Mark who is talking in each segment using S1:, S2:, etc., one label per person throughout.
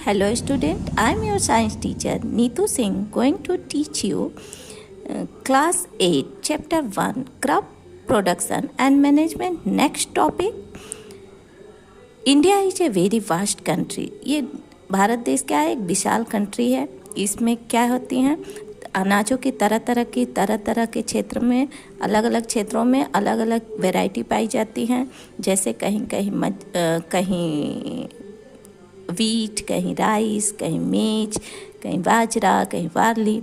S1: Hello student, I am your science teacher Neetu Singh going to teach you class 8 chapter 1 crop production and management. Next topic, India is a very vast country. ये भारत देश क्या है, एक विशाल country है. इसमें क्या होती हैं अनाजों की तरह तरह के क्षेत्र में अलग अलग क्षेत्रों में अलग अलग वैरायटी पाई जाती हैं. जैसे कहीं वीट, कहीं राइस, कहीं मेज, कहीं बाजरा, कहीं बार्ली,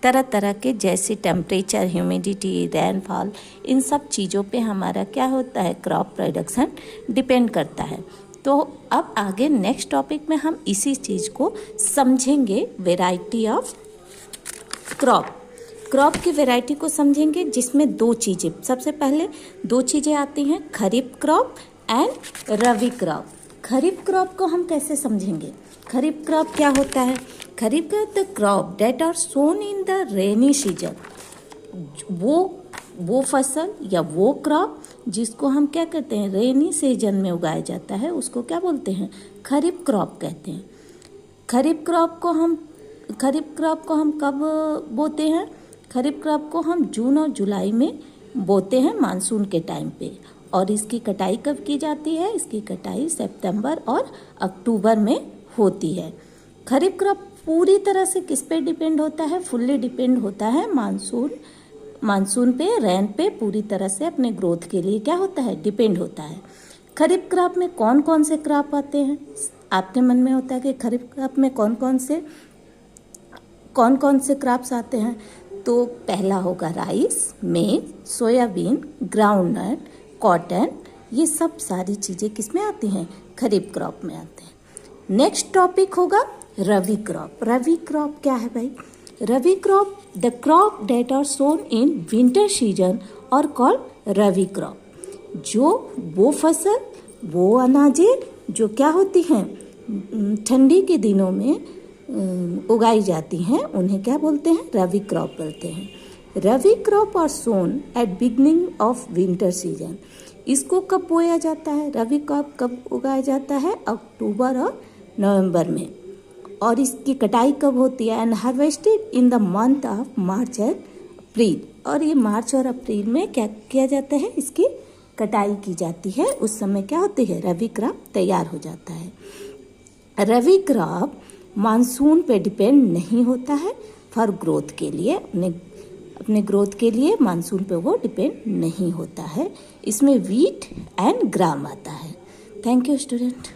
S1: तरह तरह के. जैसे टेम्परेचर, ह्यूमिडिटी, रेनफॉल, इन सब चीज़ों पे हमारा क्या होता है, क्रॉप प्रोडक्शन डिपेंड करता है. तो अब आगे नेक्स्ट टॉपिक में हम इसी चीज़ को समझेंगे, वैरायटी ऑफ क्रॉप की वैरायटी को समझेंगे, जिसमें दो चीज़ें, सबसे पहले दो चीज़ें आती हैं, kharif crop and rabi crop. Kharif crop को हम कैसे समझेंगे? खरीफ क्रॉप क्या होता है? Kharif crop the crop that are sown in the rainy season. वो फसल या वो क्रॉप जिसको हम क्या कहते हैं, रेनी सीजन में उगाया जाता है, उसको क्या बोलते हैं, खरीफ क्रॉप कहते हैं. खरीफ क्रॉप को हम कब बोते हैं? खरीफ क्रॉप को हम जून और जुलाई में बोते हैं, मानसून के टाइम पे. और इसकी कटाई कब की जाती है? इसकी कटाई सितंबर और अक्टूबर में होती है. खरीफ क्रॉप पूरी तरह से किस पे डिपेंड होता है? फुल्ली डिपेंड होता है मानसून पे, रेन पे, पूरी तरह से अपने ग्रोथ के लिए क्या होता है, डिपेंड होता है. खरीफ क्रॉप में कौन कौन से क्रॉप आते हैं? आपके मन में होता है कि खरीफ क्रॉप में कौन कौन से क्रॉप्स आते हैं. तो पहला होगा राइस, मेज, सोयाबीन, ग्राउंडनट, कॉटन. ये सब सारी चीज़ें किस में आती हैं? खरीफ क्रॉप में आते हैं. नेक्स्ट टॉपिक होगा रबी क्रॉप. रबी क्रॉप क्या है भाई? Rabi crop the crop that are sown in winter season और कॉल्ड रबी क्रॉप. वो फसल, वो अनाजें जो क्या होती हैं, ठंडी के दिनों में उगाई जाती हैं, उन्हें क्या बोलते हैं? रबी क्रॉप बोलते हैं. Rabi crop are sown at beginning of winter season. इसको कब बोया जाता है? रबी क्रॉप कब उगाया जाता है? अक्टूबर और नवंबर में. और इसकी कटाई कब होती है? And harvested in the month of March and April. और ये मार्च और अप्रैल में क्या किया जाता है? इसकी कटाई की जाती है. उस समय क्या होती है? रबी क्रॉप तैयार हो जाता है. रबी क्रॉप मानसून पे डिपेंड नहीं होता है. फॉर ग्रोथ के लिए, अपने ग्रोथ के लिए मानसून पे वो डिपेंड नहीं होता है. इसमें वीट एंड ग्राम आता है. Thank you student.